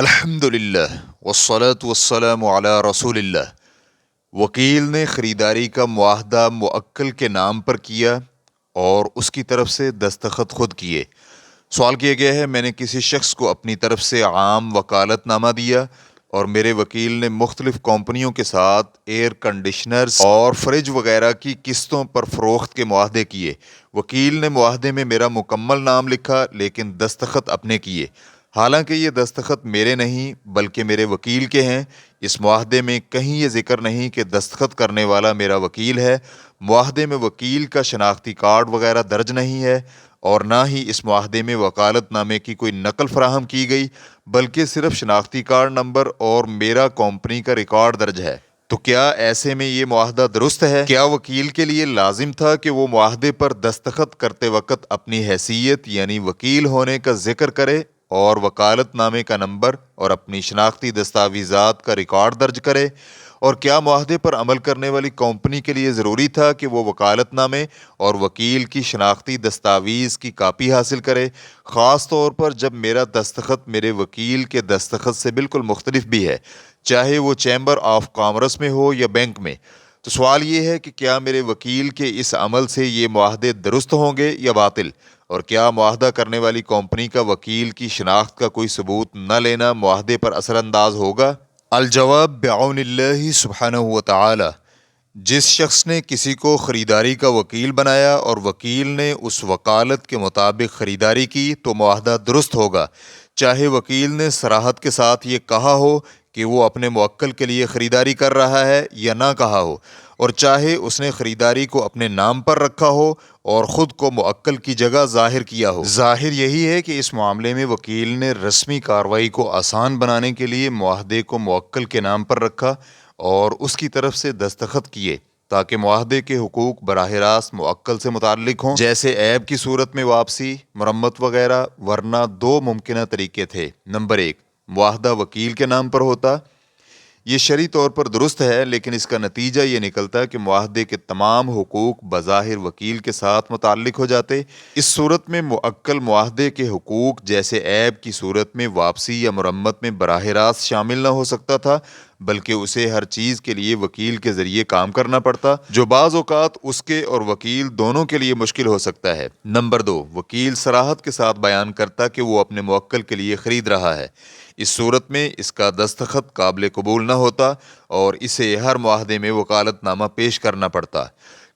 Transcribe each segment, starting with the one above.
الحمدللہ والصلاة والسلام علی رسول اللہ۔ وکیل نے خریداری کا معاہدہ موکل کے نام پر کیا اور اس کی طرف سے دستخط خود کیے۔ سوال کیا گیا ہے، میں نے کسی شخص کو اپنی طرف سے عام وکالت نامہ دیا اور میرے وکیل نے مختلف کمپنیوں کے ساتھ ایئر کنڈیشنرز اور فریج وغیرہ کی قسطوں پر فروخت کے معاہدے کیے۔ وکیل نے معاہدے میں میرا مکمل نام لکھا لیکن دستخط اپنے کیے، حالانکہ یہ دستخط میرے نہیں بلکہ میرے وکیل کے ہیں۔ اس معاہدے میں کہیں یہ ذکر نہیں کہ دستخط کرنے والا میرا وکیل ہے۔ معاہدے میں وکیل کا شناختی کارڈ وغیرہ درج نہیں ہے اور نہ ہی اس معاہدے میں وکالت نامے کی کوئی نقل فراہم کی گئی، بلکہ صرف شناختی کارڈ نمبر اور میرا کمپنی کا ریکارڈ درج ہے۔ تو کیا ایسے میں یہ معاہدہ درست ہے؟ کیا وکیل کے لیے لازم تھا کہ وہ معاہدے پر دستخط کرتے وقت اپنی حیثیت یعنی وکیل ہونے کا ذکر کرے اور وکالت نامے کا نمبر اور اپنی شناختی دستاویزات کا ریکارڈ درج کرے؟ اور کیا معاہدے پر عمل کرنے والی کمپنی کے لیے ضروری تھا کہ وہ وکالت نامے اور وکیل کی شناختی دستاویز کی کاپی حاصل کرے، خاص طور پر جب میرا دستخط میرے وکیل کے دستخط سے بالکل مختلف بھی ہے، چاہے وہ چیمبر آف کامرس میں ہو یا بینک میں؟ تو سوال یہ ہے کہ کیا میرے وکیل کے اس عمل سے یہ معاہدے درست ہوں گے یا باطل؟ اور کیا معاہدہ کرنے والی کمپنی کا وکیل کی شناخت کا کوئی ثبوت نہ لینا معاہدے پر اثر انداز ہوگا؟ الجواب بعون اللہ سبحانہ وتعالی۔ جس شخص نے کسی کو خریداری کا وکیل بنایا اور وکیل نے اس وکالت کے مطابق خریداری کی تو معاہدہ درست ہوگا، چاہے وکیل نے صراحت کے ساتھ یہ کہا ہو کہ وہ اپنے موکل کے لیے خریداری کر رہا ہے یا نہ کہا ہو، اور چاہے اس نے خریداری کو اپنے نام پر رکھا ہو اور خود کو موکل کی جگہ ظاہر کیا ہو۔ ظاہر یہی ہے کہ اس معاملے میں وکیل نے رسمی کارروائی کو آسان بنانے کے لیے معاہدے کو موکل کے نام پر رکھا اور اس کی طرف سے دستخط کیے تاکہ معاہدے کے حقوق براہ راست موکل سے متعلق ہوں، جیسے عیب کی صورت میں واپسی، مرمت وغیرہ۔ ورنہ دو ممکنہ طریقے تھے۔ نمبر 1، معاہدہ وکیل کے نام پر ہوتا۔ یہ شرعی طور پر درست ہے، لیکن اس کا نتیجہ یہ نکلتا کہ معاہدے کے تمام حقوق بظاہر وکیل کے ساتھ متعلق ہو جاتے۔ اس صورت میں موکل معاہدے کے حقوق جیسے عیب کی صورت میں واپسی یا مرمت میں براہ راست شامل نہ ہو سکتا تھا، بلکہ اسے ہر چیز کے لیے وکیل کے ذریعے کام کرنا پڑتا، جو بعض اوقات اس کے اور وکیل دونوں کے لیے مشکل ہو سکتا ہے۔ نمبر 2، وکیل صراحت کے ساتھ بیان کرتا کہ وہ اپنے موکل کے لیے خرید رہا ہے۔ اس صورت میں اس کا دستخط قابل قبول نہ ہوتا اور اسے ہر معاہدے میں وکالت نامہ پیش کرنا پڑتا۔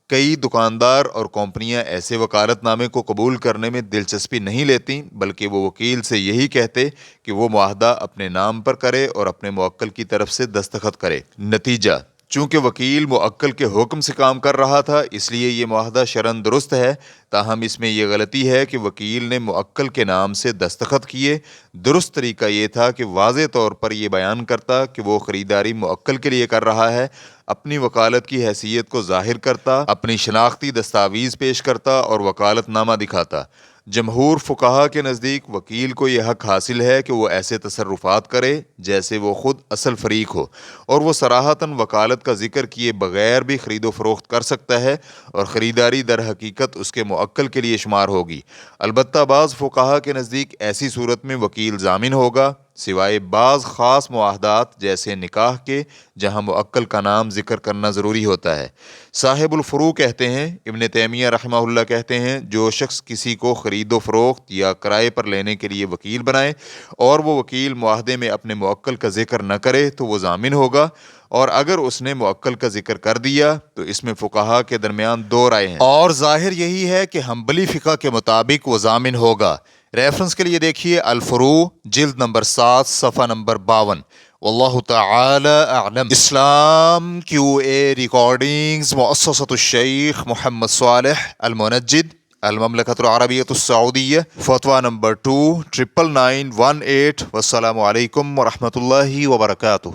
کئی دکاندار اور کمپنیاں ایسے وکالت نامے کو قبول کرنے میں دلچسپی نہیں لیتی، بلکہ وہ وکیل سے یہی کہتے کہ وہ معاہدہ اپنے نام پر کرے اور اپنے موکل کی طرف سے دستخط کرے۔ نتیجہ، چونکہ وکیل موکل کے حکم سے کام کر رہا تھا اس لیے یہ معاہدہ شرعاً درست ہے، تاہم اس میں یہ غلطی ہے کہ وکیل نے موکل کے نام سے دستخط کیے۔ درست طریقہ یہ تھا کہ واضح طور پر یہ بیان کرتا کہ وہ خریداری موکل کے لیے کر رہا ہے، اپنی وکالت کی حیثیت کو ظاہر کرتا، اپنی شناختی دستاویز پیش کرتا اور وکالت نامہ دکھاتا۔ جمہور فقہا کے نزدیک وکیل کو یہ حق حاصل ہے کہ وہ ایسے تصرفات کرے جیسے وہ خود اصل فریق ہو، اور وہ صراحتاً وکالت کا ذکر کیے بغیر بھی خرید و فروخت کر سکتا ہے اور خریداری در حقیقت اس کے موکل کے لیے شمار ہوگی۔ البتہ بعض فقہا کے نزدیک ایسی صورت میں وکیل ضامن ہوگا، سوائے بعض خاص معاہدات جیسے نکاح کے، جہاں موکل کا نام ذکر کرنا ضروری ہوتا ہے۔ صاحب الفروع کہتے ہیں، ابن تیمیہ رحمہ اللہ کہتے ہیں، جو شخص کسی کو خرید و فروخت یا کرائے پر لینے کے لیے وکیل بنائے اور وہ وکیل معاہدے میں اپنے موکل کا ذکر نہ کرے تو وہ ضامن ہوگا، اور اگر اس نے موکل کا ذکر کر دیا تو اس میں فقہا کے درمیان دو رائے ہیں، اور ظاہر یہی ہے کہ حنبلی فقہ کے مطابق وہ ضامن ہوگا۔ ریفرنس کے لیے دیکھیے الفروع، جلد نمبر 7، صفحہ نمبر 52۔ واللہ تعالی اعلم۔ اسلام QA ریکارڈنگز، مؤسسۃ الشیخ محمد صالح المنجد، المملکۃ العربیۃ السعودیہ، فتویٰ نمبر 2 99918۔ والسلام علیکم ورحمۃ اللہ وبرکاتہ۔